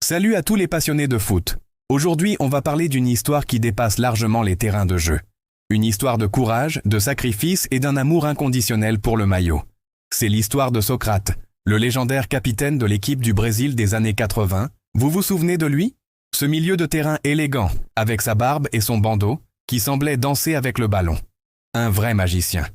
Salut à tous les passionnés de foot. Aujourd'hui, on va parler d'une histoire qui dépasse largement les terrains de jeu. Une histoire de courage, de sacrifice et d'un amour inconditionnel pour le maillot. C'est l'histoire de Socrate, le légendaire capitaine de l'équipe du Brésil des années 80. Vous vous souvenez de lui? Ce milieu de terrain élégant, avec sa barbe et son bandeau, qui semblait danser avec le ballon. Un vrai magicien.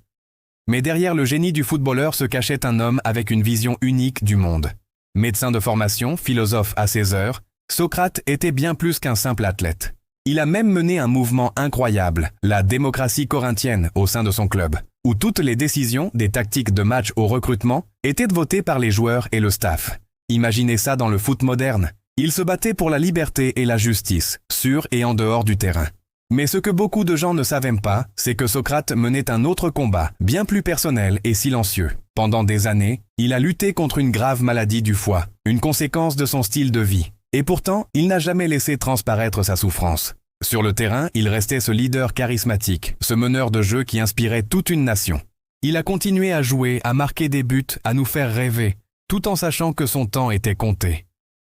Mais derrière le génie du footballeur se cachait un homme avec une vision unique du monde. Médecin de formation, philosophe à ses heures, Socrate était bien plus qu'un simple athlète. Il a même mené un mouvement incroyable, la démocratie corinthienne au sein de son club, où toutes les décisions, des tactiques de match au recrutement, étaient votées par les joueurs et le staff. Imaginez ça dans le foot moderne. Il se battait pour la liberté et la justice, sur et en dehors du terrain. Mais ce que beaucoup de gens ne savaient pas, c'est que Socrate menait un autre combat, bien plus personnel et silencieux. Pendant des années, il a lutté contre une grave maladie du foie, une conséquence de son style de vie. Et pourtant, il n'a jamais laissé transparaître sa souffrance. Sur le terrain, il restait ce leader charismatique, ce meneur de jeu qui inspirait toute une nation. Il a continué à jouer, à marquer des buts, à nous faire rêver, tout en sachant que son temps était compté.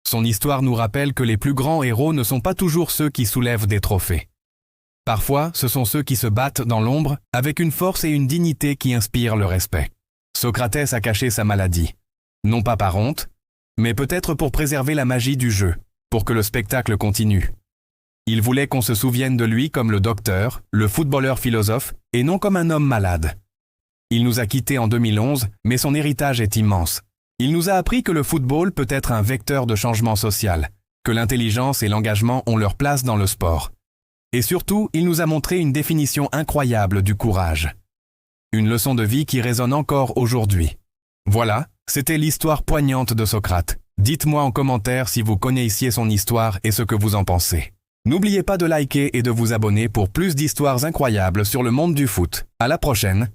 Son histoire nous rappelle que les plus grands héros ne sont pas toujours ceux qui soulèvent des trophées. Parfois, ce sont ceux qui se battent dans l'ombre, avec une force et une dignité qui inspirent le respect. Socrate a caché sa maladie. Non pas par honte, mais peut-être pour préserver la magie du jeu, pour que le spectacle continue. Il voulait qu'on se souvienne de lui comme le docteur, le footballeur philosophe, et non comme un homme malade. Il nous a quittés en 2011, mais son héritage est immense. Il nous a appris que le football peut être un vecteur de changement social, que l'intelligence et l'engagement ont leur place dans le sport. Et surtout, il nous a montré une définition incroyable du courage. Une leçon de vie qui résonne encore aujourd'hui. Voilà, c'était l'histoire poignante de Socrate. Dites-moi en commentaire si vous connaissiez son histoire et ce que vous en pensez. N'oubliez pas de liker et de vous abonner pour plus d'histoires incroyables sur le monde du foot. À la prochaine!